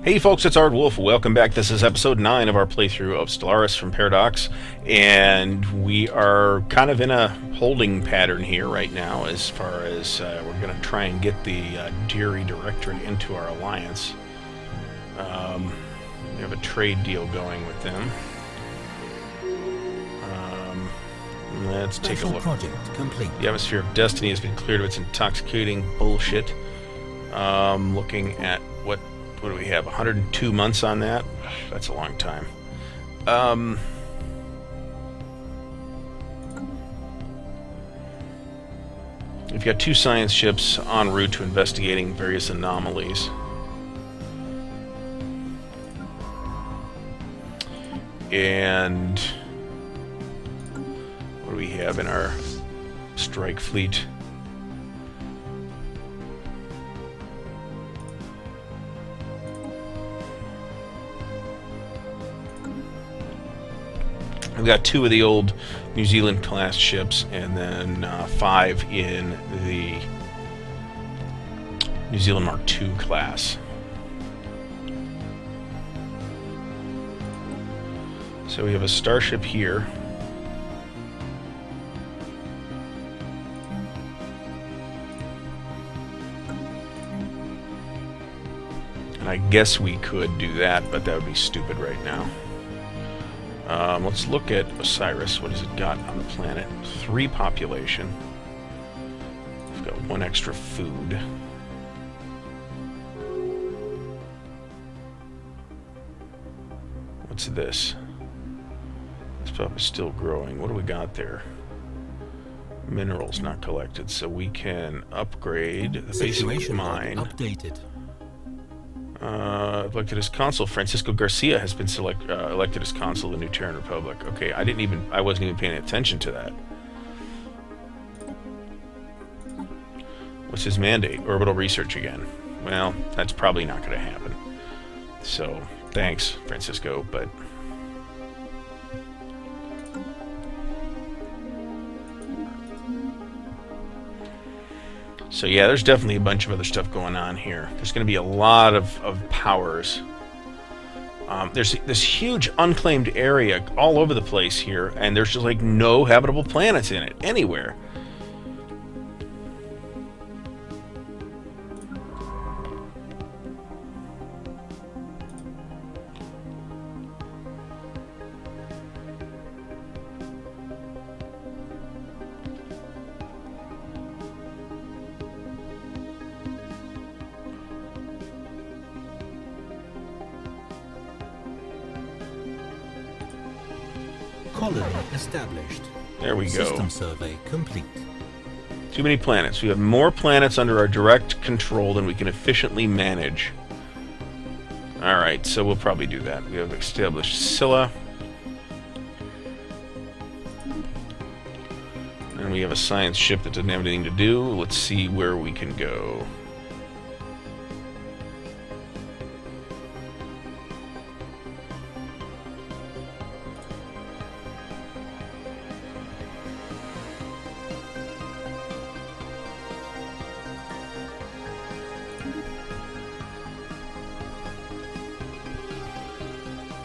Hey folks, it's Ardwulf. Welcome back. This is episode 9 of our playthrough of Stellaris from Paradox, and we are kind of in a holding pattern here right now as far as we're going to try and get the Deary Directorate into our alliance. We have a trade deal going with them. Let's take a look. Project complete. The atmosphere of destiny has been cleared of its intoxicating bullshit. Looking at what do we have? 102 months on that? That's a long time. We've got 2 science ships en route to investigating various anomalies. And what do we have in our strike fleet? We've got 2 of the old New Zealand class ships, and then 5 in the New Zealand Mark II class. So we have a starship here. And I guess we could do that, but that would be stupid right now. Let's look at Osiris. What has it got on the planet? 3 population. We've got 1 extra food. What's this? This pup is still growing. What do we got there? Minerals not collected, so we can upgrade the basic mine. Updated. Elected as consul. Francisco Garcia has been elected as consul of the New Terran Republic. Okay, I wasn't even paying attention to that. What's his mandate? Orbital research again. Well, that's probably not going to happen. So, thanks, Francisco, but... So yeah, there's definitely a bunch of other stuff going on here. There's going to be a lot of powers. There's this huge unclaimed area all over the place here, and there's just like no habitable planets in it, anywhere. Colony established. There we go. System survey complete. Too many planets. We have more planets under our direct control than we can efficiently manage. Alright, so we'll probably do that. We have established Scylla. And we have a science ship that doesn't have anything to do. Let's see where we can go.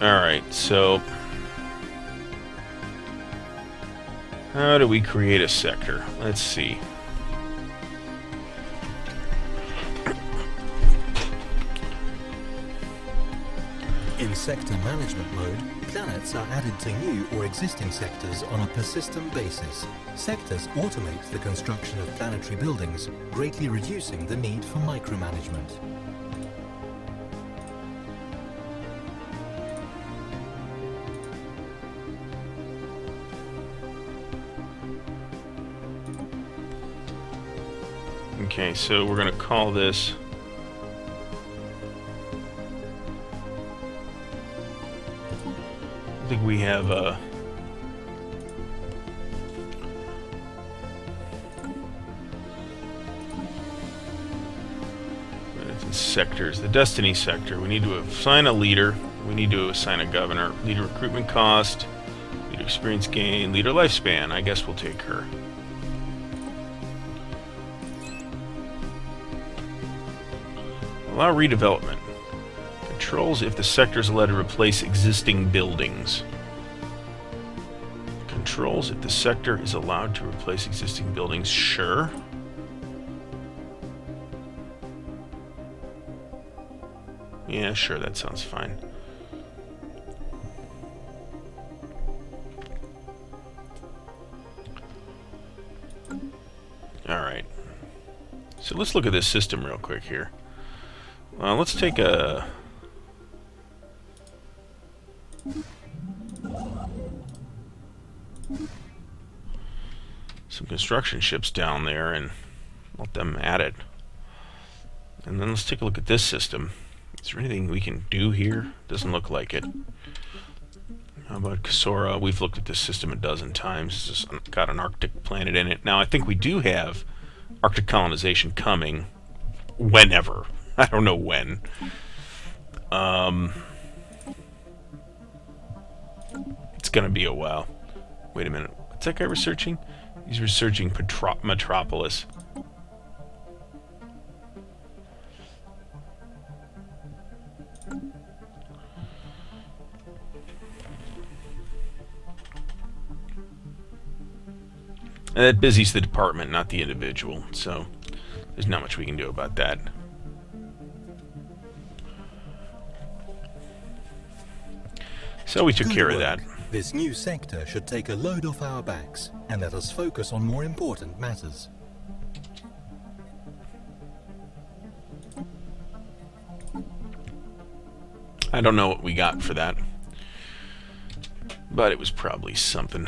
Alright, so how do we create a sector? Let's see. In sector management mode, planets are added to new or existing sectors on a per-system basis. Sectors automate the construction of planetary buildings, greatly reducing the need for micromanagement. Okay, so we're going to call this... I think we have a... sectors. The Destiny sector. We need to assign a leader. We need to assign a governor. Leader recruitment cost. Leader experience gain. Leader lifespan. I guess we'll take her. Allow redevelopment. Controls if the sector is allowed to replace existing buildings. Controls if the sector is allowed to replace existing buildings. Sure. Yeah, sure, that sounds fine. Alright. So let's look at this system real quick here. Well, let's take a... some construction ships down there and let them at it. And then let's take a look at this system. Is there anything we can do here? Doesn't look like it. How about Kasora? We've looked at this system a dozen times. It's just got an Arctic planet in it. Now, I think we do have Arctic colonization coming whenever. I don't know when. It's going to be a while. Wait a minute. What's that guy researching? He's researching Metropolis. And that busies the department, not the individual, so there's not much we can do about that. So we took care of that. This new sector should take a load off our backs and let us focus on more important matters. I don't know what we got for that, but it was probably something.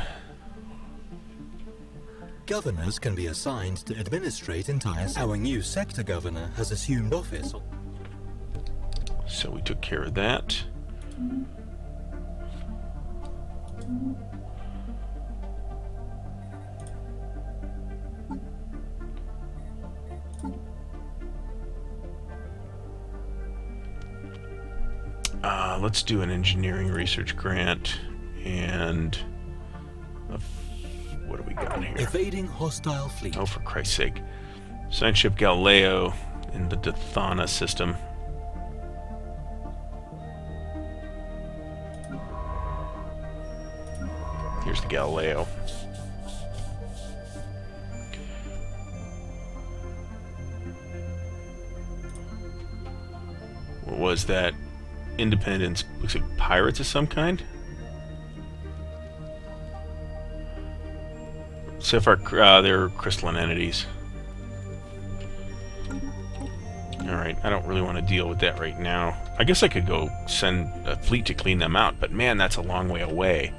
Governors can be assigned to administrate entire... Our new sector governor has assumed office. So we took care of that. Let's do an engineering research grant and what do we got here? Evading hostile fleet. Oh, for Christ's sake. Science ship Galileo in the Dathana system. Here's the Galileo. What was that? Independence. Looks like pirates of some kind? So far, they're crystalline entities. Alright, I don't really want to deal with that right now. I guess I could go send a fleet to clean them out, but man, that's a long way away.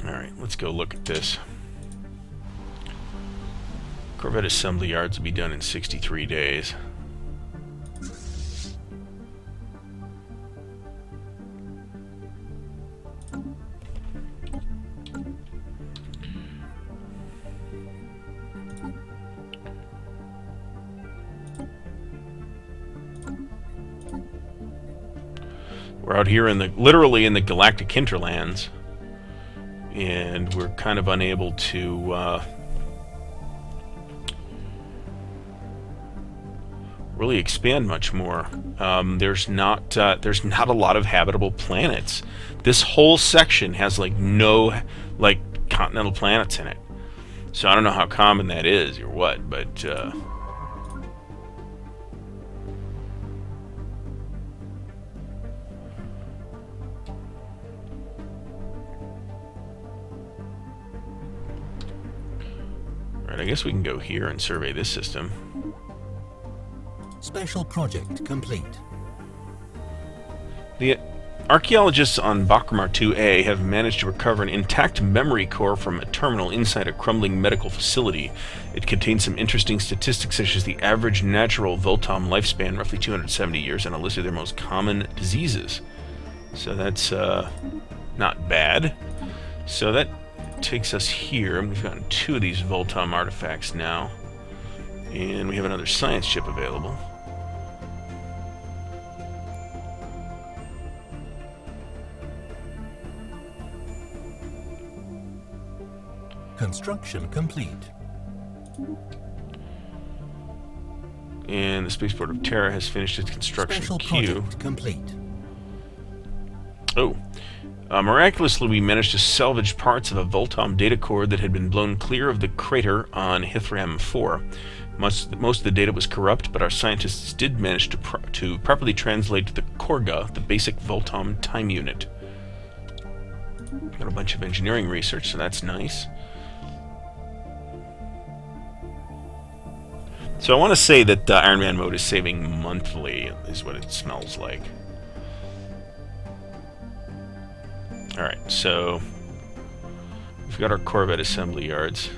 Alright, let's go look at this. Corvette assembly yards will be done in 63 days. We're out here in the, literally in the galactic hinterlands, and we're kind of unable to really expand much more. There's not a lot of habitable planets. This whole section has like no continental planets in it. So I don't know how common that is or what, but I guess we can go here and survey this system. Special project complete. The archaeologists on Bakramar 2A have managed to recover an intact memory core from a terminal inside a crumbling medical facility. It contains some interesting statistics such as the average natural Voltom lifespan, roughly 270 years, and a list of their most common diseases. So that's not bad. So that takes us here. We've gotten 2 of these Voltom artifacts now, and we have another science ship available. Construction complete. And the spaceport of Terra has finished its construction Special queue. project complete. Oh. Miraculously, we managed to salvage parts of a Voltom data core that had been blown clear of the crater on Hithram 4. Most of the data was corrupt, but our scientists did manage to properly translate the Korga, the basic Voltom time unit. Got a bunch of engineering research, so that's nice. So I want to say that Iron Man mode is saving monthly, is what it smells like. Alright, so we've got our Corvette assembly yards.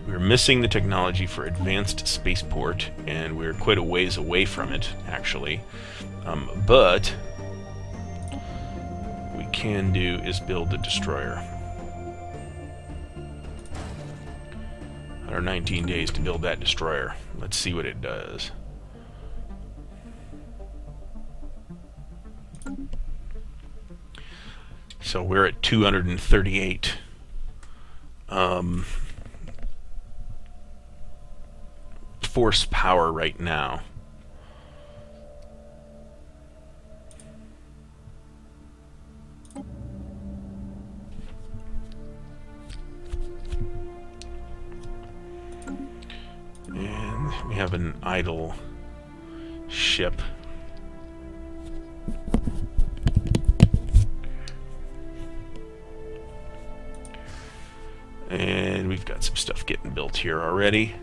We're missing the technology for advanced spaceport, and we're quite a ways away from it, actually. But what we can do is build the destroyer. Our 19 days to build that destroyer. Let's see what it does. So we're at 238 force power right now. And we have an idle ship. And we've got some stuff getting built here already.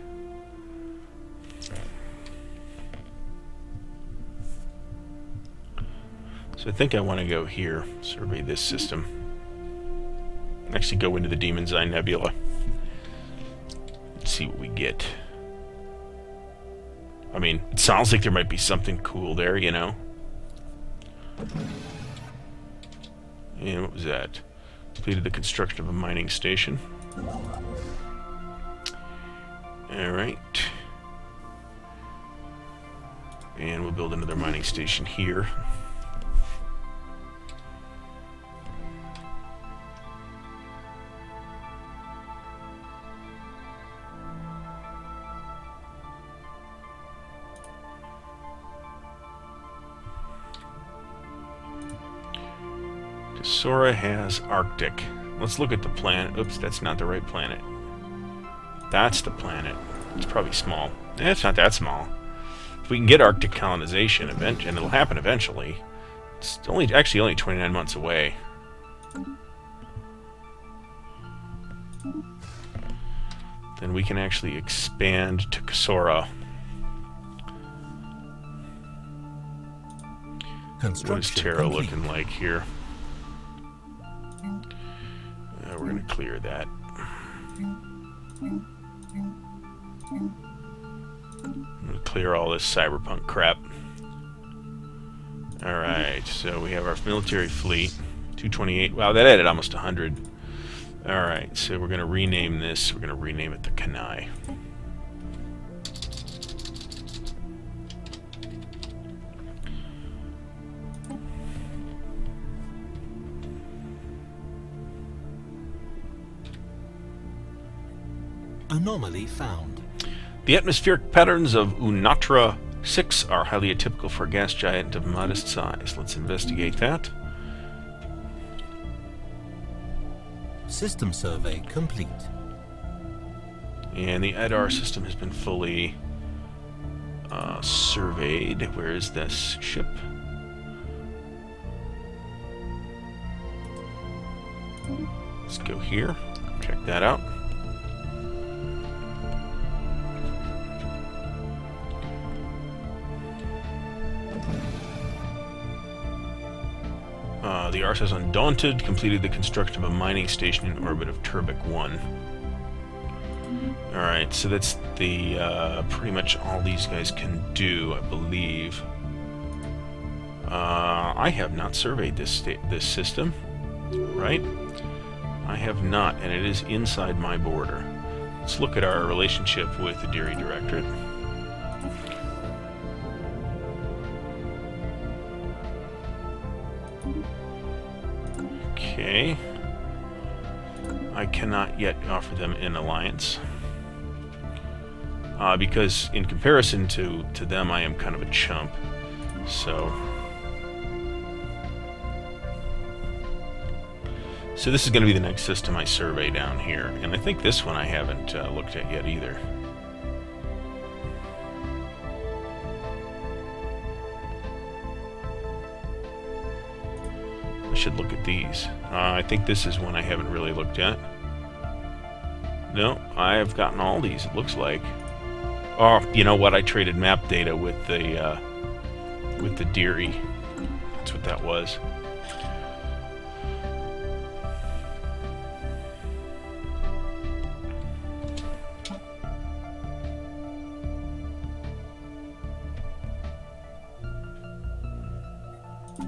So I think I want to go here, survey this system. Actually go into the Demon's Eye Nebula. Let's see what we get. I mean, it sounds like there might be something cool there, you know? And what was that? Completed the construction of a mining station. Alright. And we'll build another mining station here. Sora has Arctic. Let's look at the planet. Oops, that's not the right planet. That's the planet. It's probably small. It's not that small. If we can get Arctic colonization, and it'll happen eventually, it's actually only 29 months away. Then we can actually expand to Sora. What is Terra looking like here? We're going to clear that. I'm going to clear all this cyberpunk crap. Alright, so we have our military fleet. 228. Wow, that added almost 100. Alright, so we're going to rename this. We're going to rename it the Kanai. Anomaly found. The atmospheric patterns of Unatra 6 are highly atypical for a gas giant of modest size. Let's investigate that. System survey complete. And the IDAR system has been fully surveyed. Where is this ship? Let's go here. Check that out. The R says Undaunted completed the construction of a mining station in orbit of Turbic 1. Alright, so that's the pretty much all these guys can do, I believe. I have not surveyed this system, right? I have not, and it is inside my border. Let's look at our relationship with the Deary Directorate. Okay. I cannot yet offer them an alliance. Because in comparison to them, I am kind of a chump. So this is going to be the next system I survey down here. And I think this one I haven't looked at yet either. I should look at these. I think this is one I haven't really looked at. No, I have gotten all these, it looks like. Oh, you know what? I traded map data with the Deary. That's what that was.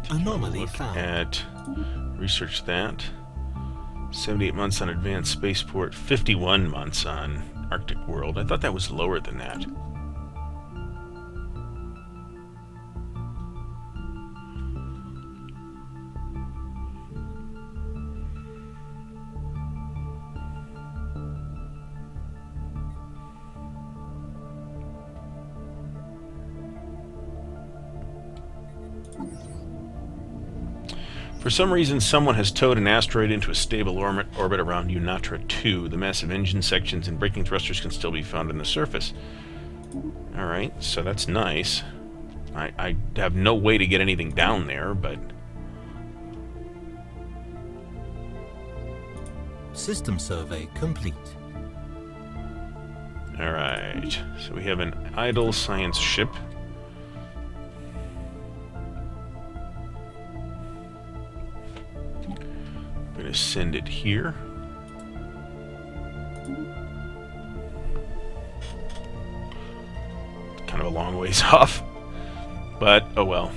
Anomaly found. At research that. 78 months on advanced spaceport, 51 months on Arctic world. I thought that was lower than that. For some reason, someone has towed an asteroid into a stable orbit around Unatra 2. The massive engine sections and braking thrusters can still be found on the surface. Alright, so that's nice. I have no way to get anything down there, but... System survey complete. Alright, so we have an idle science ship. I'm going to send it here. Kind of a long ways off, but oh well.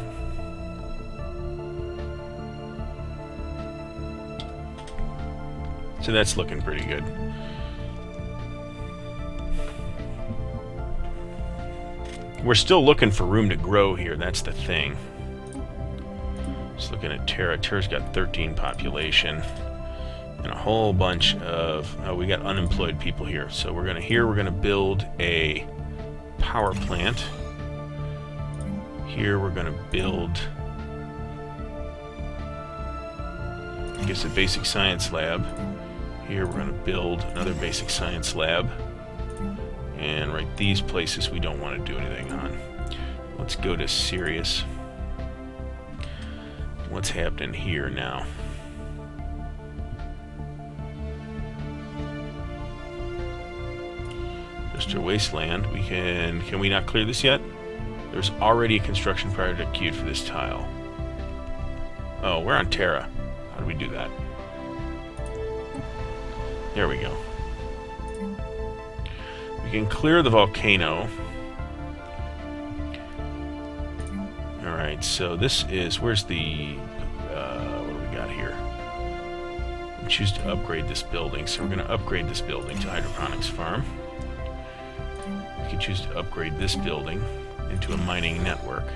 So that's looking pretty good. We're still looking for room to grow here, that's the thing. Just looking at Terra. Terra's got 13 population and a whole bunch of... Oh, we got unemployed people here. So we're gonna build a power plant. Here we're gonna build, I guess, a basic science lab. Here we're gonna build another basic science lab. And right these places we don't want to do anything on. Let's go to Sirius. What's happening here now? Just a wasteland. Can we not clear this yet? There's already a construction project queued for this tile. Oh, we're on Terra. How do we do that? There we go. We can clear the volcano. Alright, so this is... Where's the... what do we got here? We choose to upgrade this building, so we're going to upgrade this building to hydroponics farm. We can choose to upgrade this building into a mining network.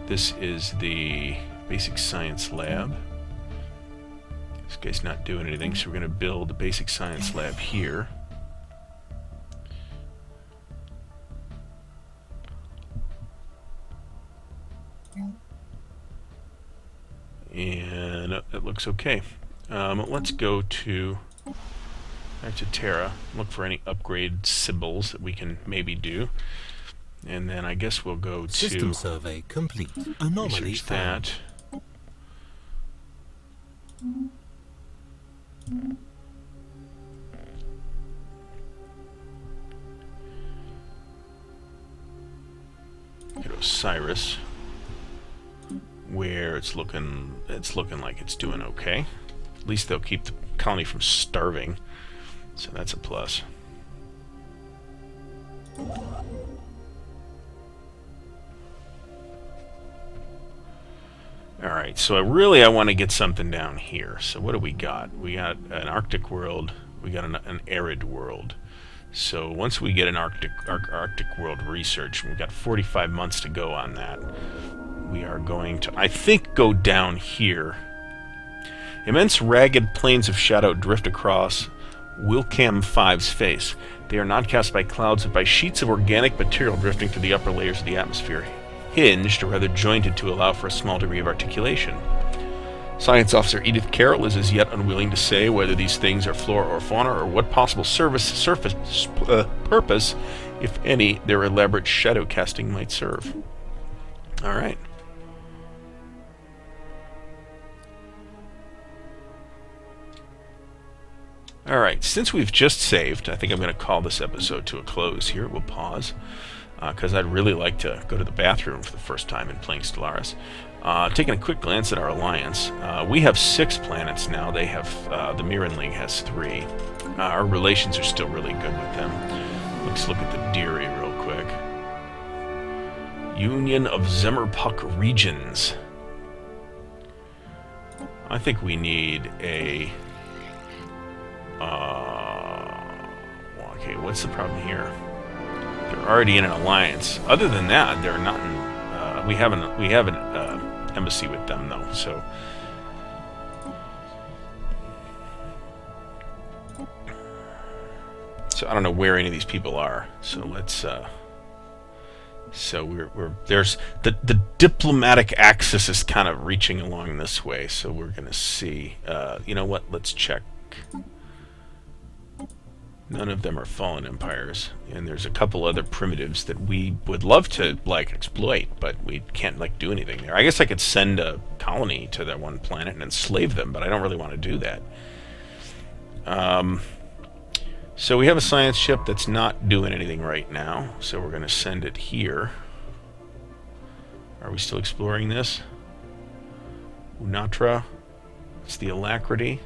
This is the basic science lab. This guy's not doing anything, so we're going to build the basic science lab here. And it looks okay. Let's go to back to Terra, look for any upgrade symbols that we can maybe do, and then I guess we'll go to System survey complete. Anomaly research found. that. Get Osiris, where it's looking like it's doing okay. At least they'll keep the colony from starving, so that's a plus. Alright, so I want to get something down here. So what do we got? We got an Arctic world, we got an arid world. So once we get an Arctic world research, we've got 45 months to go on that. We are going to, I think, go down here. Immense ragged planes of shadow drift across Wilcam 5's face. They are not cast by clouds, but by sheets of organic material drifting through the upper layers of the atmosphere, hinged or rather jointed to allow for a small degree of articulation. Science Officer Edith Carroll is as yet unwilling to say whether these things are flora or fauna or what possible purpose, if any, their elaborate shadow casting might serve. Alright. Alright, since we've just saved, I think I'm going to call this episode to a close here. We'll pause, because I'd really like to go to the bathroom for the first time in playing Stellaris. Taking a quick glance at our alliance, we have 6 planets now. They have, the Mirren League has 3. Our relations are still really good with them. Let's look at the Deary real quick. Union of Zemmerpuck Regions. I think we need a... okay, what's the problem here? They're already in an alliance. Other than that, they're not in... we have an embassy with them, though, so... So I don't know where any of these people are. So let's... so there's... The diplomatic axis is kind of reaching along this way, so we're going to see... you know what? Let's check... None of them are fallen empires, and there's a couple other primitives that we would love to, like, exploit, but we can't, like, do anything there. I guess I could send a colony to that one planet and enslave them, but I don't really want to do that. So we have a science ship that's not doing anything right now, so we're going to send it here. Are we still exploring this? Unatra. It's the Alacrity.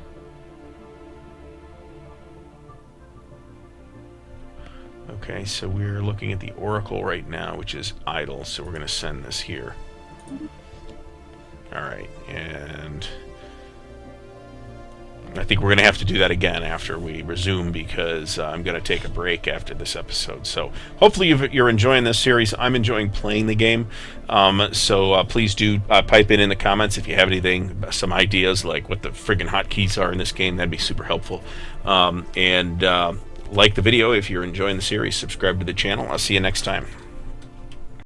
Okay, so we're looking at the Oracle right now, which is idle, so we're going to send this here. Alright, and I think we're going to have to do that again after we resume, because I'm going to take a break after this episode. So hopefully you're enjoying this series. I'm enjoying playing the game. So please do pipe in the comments if you have anything, some ideas like what the friggin' hotkeys are in this game. That'd be super helpful. Like the video if you're enjoying the series. Subscribe to the channel. I'll see you next time.